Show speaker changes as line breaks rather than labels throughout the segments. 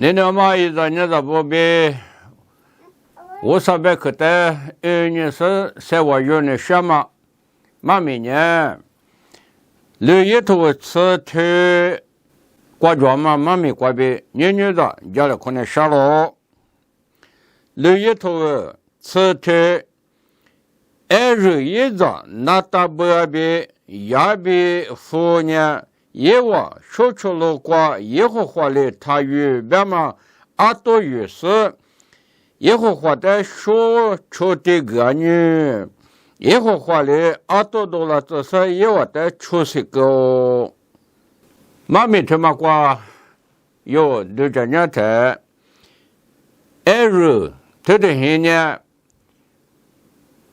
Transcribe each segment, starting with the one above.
내가 마이다 내가 보배 오사베 그때 에니서 세워요네 샤마 마미냐 르예토 서테 과조마 마미 과베 년년다 자라 코네 샤로 르예토 서테 에르예자 나타바베 야베 포냐 예와 쇼초로과 예호화레 타유 베마 아토유스 예호화데 쇼초데가니 예호화레 아토돌라서서 예와데 초시고 마미테마과 요 느자냐테 에르 드드히냐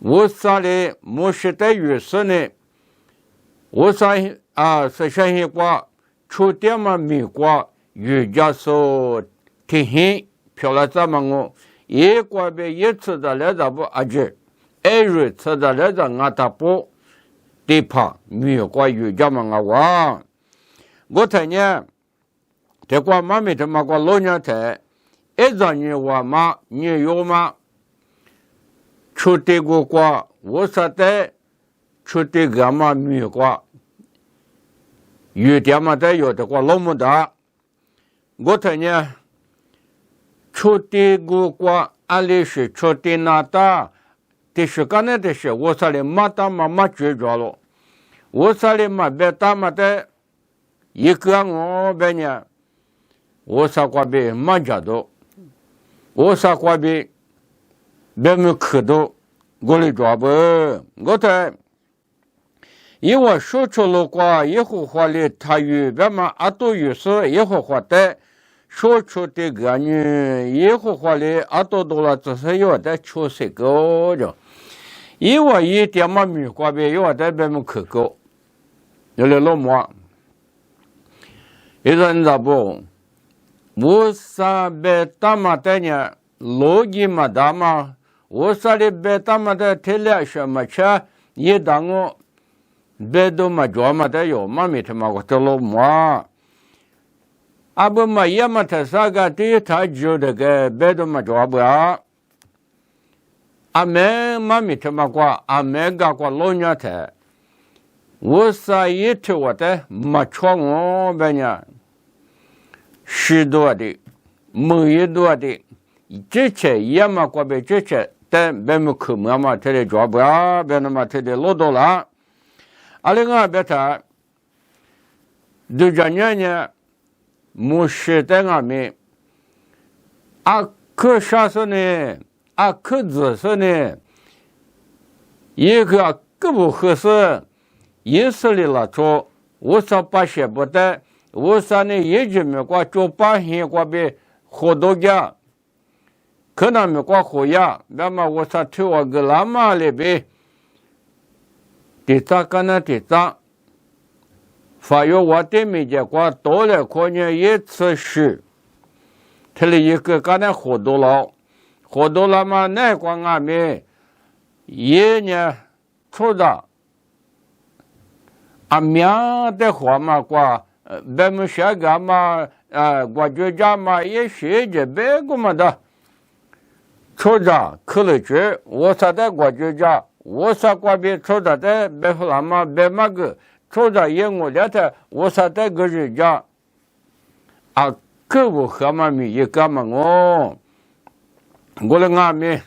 워사레 모시테 유스네 워사是相信过出点嘛美国瑜伽所提醒漂了咱们我一过别一次的来着不阿姐日次的来着俺他不地怕美国瑜伽嘛我睇呢这过妈咪他妈过老娘睇一张你我嘛你有嘛出点过我说的出点个嘛美国有点嘛的有的话老么大，我睇呢，出的个话，阿里是出的那大，的是干那的是我说的马大妈妈绝着了，我说的嘛别大嘛的，一个我别呢，我说过别马家多，我说过别别没看到，我来抓不，我睇。因为说出了话，以后话里他有别嘛阿多有时以后话的说出的个女，以后话里阿多多了，只是有的出息高着，因为一点嘛没话别有的别么可高，有了老么，一人咋不？我啥别大嘛的呢？逻辑嘛大嘛，我啥的别大嘛的天亮什么车一当我。别都嘛做嘛的有嘛没他妈我都老么，阿不嘛也嘛他啥个对他就这个别都嘛做不啊，阿没嘛没他妈过阿没个过老娘他，我啥一听我的嘛错我别呢，许多的，没多的，这些也嘛过别这些，但别么可嘛他的做不啊，别那么他的老多了。阿里个别他，对着呢，没事的俺们，阿可啥事呢？阿可子事呢？一个可不合适，意思里了说，我说把些不得，我说呢一直没过做把些过别活动家，可能没过活呀，那么我说听我个老妈里边。第三个呢，第三，发现我对面结果多了，可能一次是，他的一个刚才活动了嘛，那个俺们一年出的，啊，明的话嘛，过，咱们下个嘛，我就讲嘛，也学着别个嘛的，出的可能是我说的我就讲。我说过别出的的别胡他妈别嘛个出的也我了的我说的个人家啊可我和嘛咪一个嘛我的俺们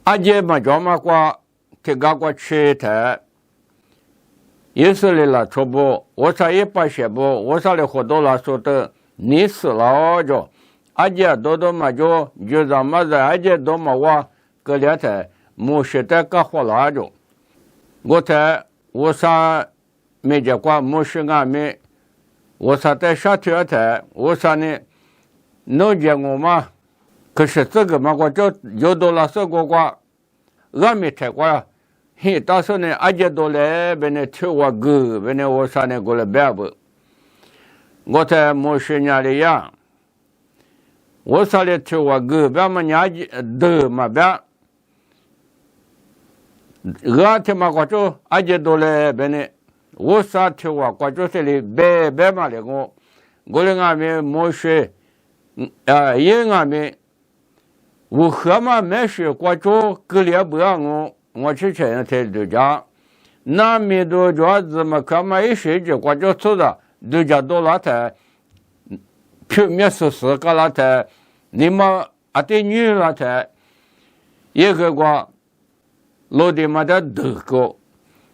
阿姐嘛叫嘛过这个过吃的也是来了出不我说也不写不我说的活动了说的你死了就阿姐多嘛就让嘛在阿姐多嘛我个了的没事的搞活了就，我在我啥没结果，没事俺们，我啥在啥条的，我啥呢？能见我嘛？可是这个嘛，我就有多了这个话，俺没太过，嘿，到时候呢，阿姐多来，别呢听我歌，别呢我啥呢过来别不，我在没事伢里呀，我啥呢听我歌，别么伢的嘛别。俺他妈我就阿姐多来别呢，我啥听我这里别嘛的我来俺们没事，也俺们我河马没事过着隔离不让我去前样才度假，那没多着子嘛，可嘛一时就过着走的度假到那台，表面是个那台，你们啊对女那台，一个个老的嘛的德国，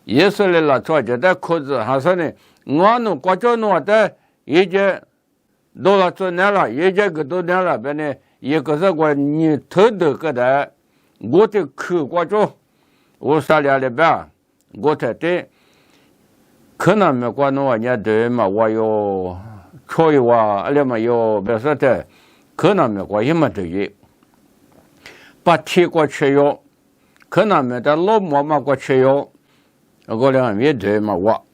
也是来了做这的裤子，还是呢，我弄过着弄的，一节到了做年了，一节个多年了，别呢。一个是我你头的个的，我的口过着，我啥了的吧？我在这，可能没过弄年对嘛，我有错有啊，那么有别说的，可能没过也没对于，把提过去哟，可能没得老妈妈过去哟，我俩没对嘛我，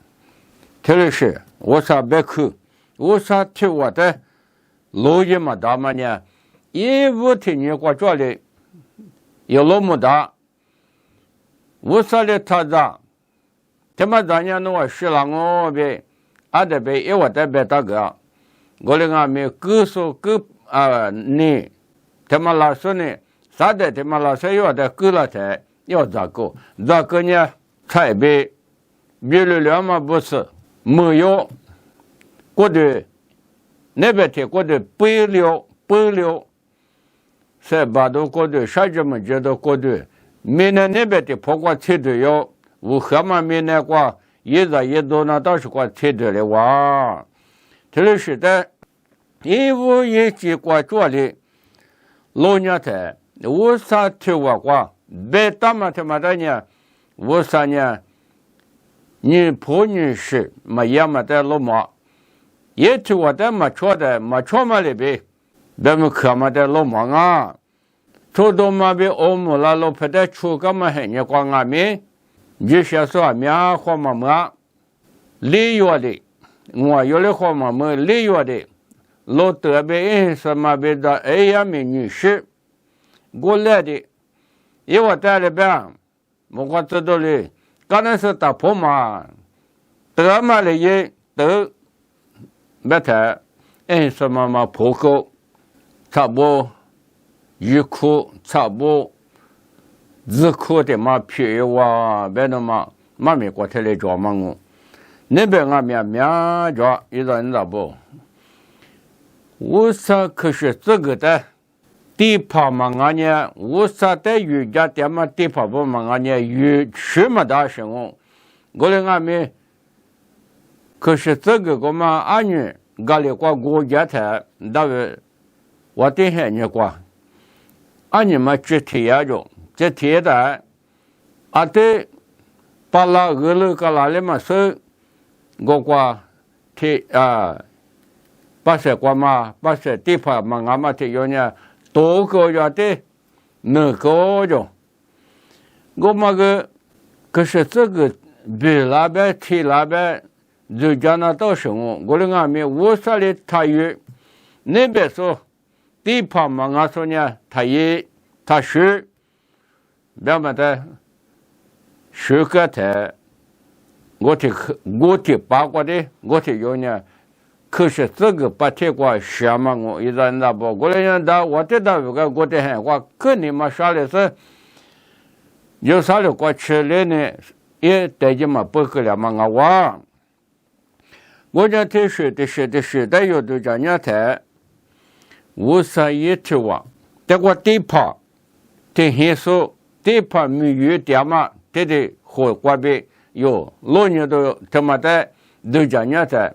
特别是我啥别口，我啥提我的，老爷嘛大嘛呢？一五天你过这里，有那么大，我说的他咋？他妈当年那我是了我呗，俺这边一我这边大个，我的俺们各说各你，他妈老说呢，啥的他妈老说要的各了才要咋个？咋个呢？才被别了两嘛不是没有，过的那边的过的不了。在巴东过的，啥子么觉得过的，闽南那边的跑过车的哟，我河马闽南过，一日一多那倒是过车的了哇。这是的，一五一七过这里，老年台，我啥听我过，别他妈的呢，我啥呢？你婆女是没也没得老妈，也听我的没错的，没错嘛里边。别们可嘛的老忙啊，初冬嘛比欧姆拉老拍的出个嘛很热光啊面，你些说面好嘛嘛，利月的，我有的好嘛嘛利月的，老特别什么别的哎呀美女士，过来的，因为我在那边，我知道的，刚才是打破嘛，得嘛的也得，没太，什么嘛破口。差不多鱼库差不多日库的嘛皮哇，别的嘛美国特来做嘛我，那边俺面做，一个人咋不？我啥可是这个的地盘嘛俺呢，我啥的瑜伽店嘛地盘不嘛俺呢，鱼什么大生活，我的俺们可是这个嘛俺女家里过国家台，那个。我等下你过，你们这天着，这天的，对，把那俄罗斯那里嘛说，我过天把些过嘛，把些地方嘛，俺们这样呢，多个月的，能个着，我们可是这个北那边、天那边，就讲那到什么，我的俺们我说的他有，那边说。地方嘛，俺说呢，他是，别么的，是个台，我的八卦的，我的有呢，可是这个不太过什么我一直那不，我来人的，我这到我的很我跟你们说的是，有啥的过去了呢，也带着嘛不可了嘛我讲的是的有的讲人台。我啥也听话，但我地盘，听很少，地盘没有点嘛，这和国别有老年都他妈的都讲人在，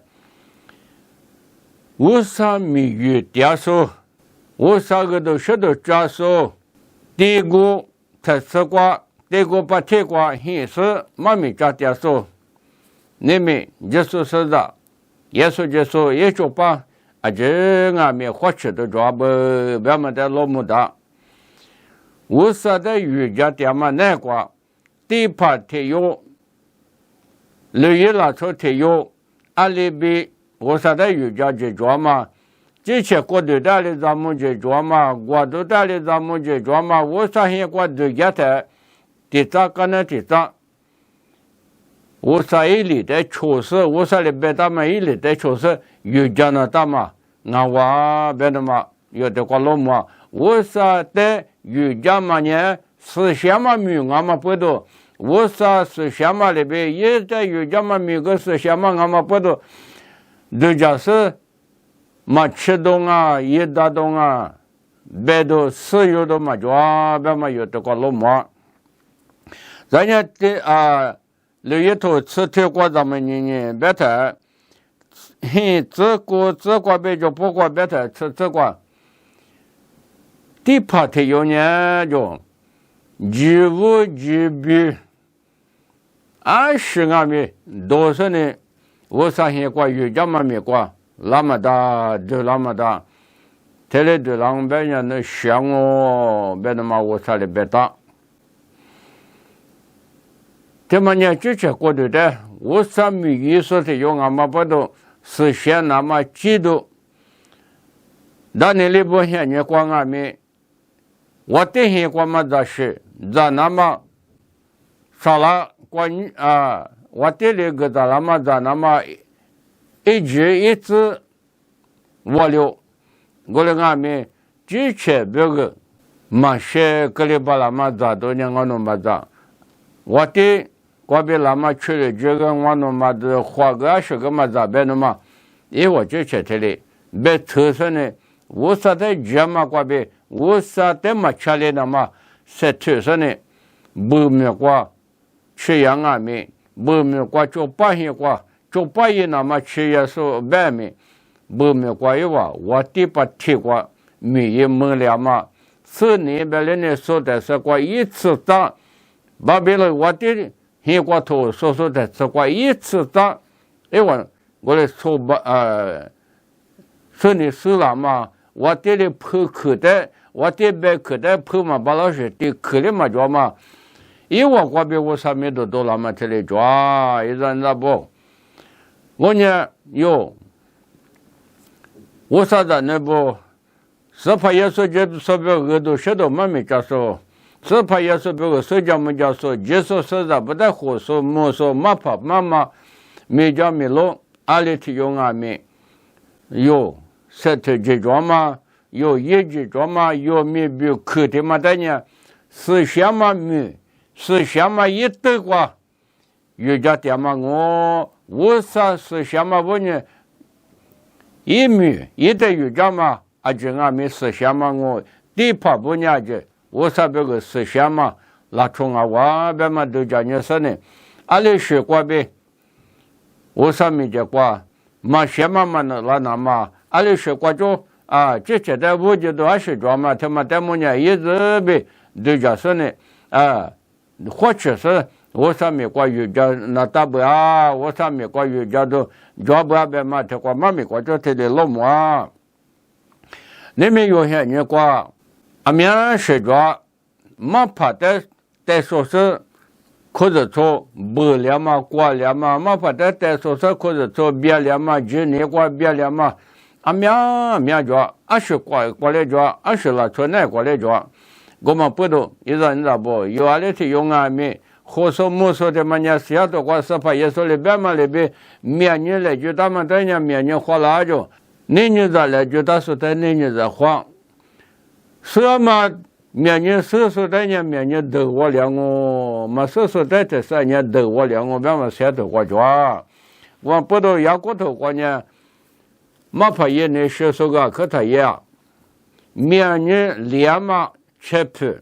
我啥没有点数，我啥个都是都加数，第一个他吃过，第二个不吃过，很少没加点数，你们就是的，也就把。这俺们活吃的抓不，别么的老么大。我说的瑜伽店嘛，那个地盘体有，旅游拉出体有，阿里比我说的瑜伽去抓嘛，这些国度大的咱们去抓嘛，国度大的咱们去抓嘛，我说现国度家的，地咋可能地咋？我说一里的厨师，我说的别他妈一里的厨师瑜伽那大嘛。俺娃别的嘛，有的个老么，我啥的瑜伽嘛呢？思想嘛没我们不多，我啥思想嘛里边也在瑜伽嘛没个思想嘛我们不多，这就是嘛吃东啊，一大东啊，别的私有的嘛抓，别嘛有的个老么，人家的啊。6月头吃铁锅咱们呢，别太，嘿，这个别就不过别太吃这个，第八天有呢就25GB，20啊米，多少呢？我上些过瑜伽嘛没过，那么大就那么大，这里的人别人那想哦，别他妈我啥的别大。这么呢，之前过的的，我啥没意思的用俺们不都思想那么嫉妒，但你里不想你光俺们，我对些光么子是，咱那么少了关啊，我对那个咱那么咱那么一直一直我留，我的俺们之前别个嘛些个里巴拉嘛咱都呢我弄嘛咱，我对。过别那么去了，这个我弄嘛的花个20个嘛咋办的嘛？因为我就吃这里，别特色呢，我啥在家嘛过别，我啥在嘛吃里的嘛，是特色呢，不没过吃羊啊面，不没过做半夜过，做半夜那么吃也是外面，不没过一话，我第八天过，没也没了嘛，4年别人呢说的是过一次打，把别了我的。黑瓜头说的这块一次打，哎我来说吧说你是了嘛？我这里破口袋，我这边口袋破嘛，把老师的口里嘛抓嘛，因为我边我上面都了嘛，这里抓一人那不，我呢有，我啥子那不，是怕也说这说别个都学到慢慢教授。这怕也是别个社交没教说，接受实在不太好说，没说没怕妈妈没教没弄，阿里提用阿没有身体健壮嘛，有业绩壮嘛，有没比课题嘛的呢？思想嘛没，思想嘛一对话，瑜伽点嘛我啥思想嘛不呢？一没一对瑜伽嘛，阿就阿没思想嘛我第怕不呢就。我啥别个思想嘛，拉从啊我别嘛都叫你说呢，阿里学过呗，我啥没见过，嘛学嘛呢那嘛，阿里学过就啊，这现在我就都20多嘛，他妈在么呢一直呗都叫说呢啊，或者是我啥没过瑜伽那大不啊，我啥没过瑜伽都抓不别嘛，他过嘛没过就他的老么，你们有些人过。阿面是着，没怕在说是，或者说不了嘛，过了嘛，没怕在说是，或者说别了嘛，10年过别了嘛，阿面着，20过来着，20了出来过来着，我们不懂，一人咋不？有阿里去用阿面，或说没说的嘛，人家的话是怕也说里边嘛里边，面人来就他们在人面人花了就，那人咋来就他说在那人在花。是嘛？面人说的呢，面人都我两个，嘛说的这3年都我两个，别嘛写的我抓，我不到牙骨头过呢，嘛怕也那学说个可他也，面人脸嘛切皮，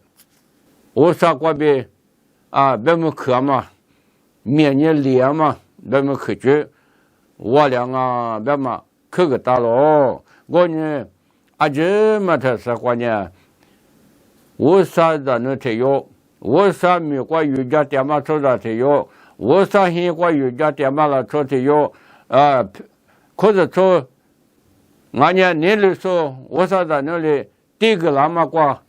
我啥过别啊，别么可嘛，面人脸嘛，别么可去，我两个别嘛可个大喽，我呢。阿这么他是过呢？我啥子能提有？我啥没过瑜伽点嘛做啥提有？我啥现过瑜伽点嘛了做提有？或者说，俺家你里说我啥子那里第一个那么过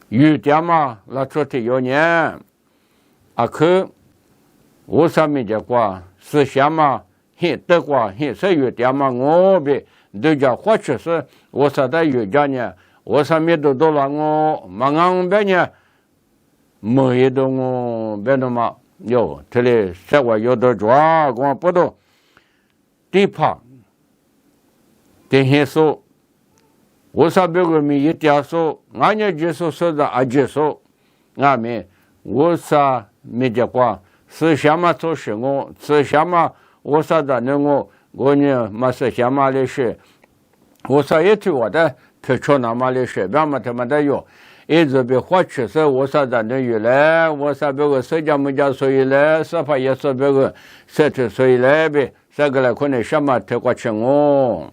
瑜伽嘛了做提有呢？阿可我啥没见过？思想嘛，很得过，很是瑜伽嘛，我别。都叫或者是我说的瑜伽呢，我上面都了我忙安排呢，没一动我别的嘛，有这里在我有的抓我不懂，地怕，电线说我啥别个没一点数，俺家接受说的啊接受，俺们我啥没结果，是什么做事我，是什么我啥的那我呢嘛是什么的事，我啥也对我的推出那么的事，别么他妈的有。一直被花去是我啥的那有来，我啥别个社交没家所以来，司法也是别个社区所以来呗，这个来可能什么推过去我。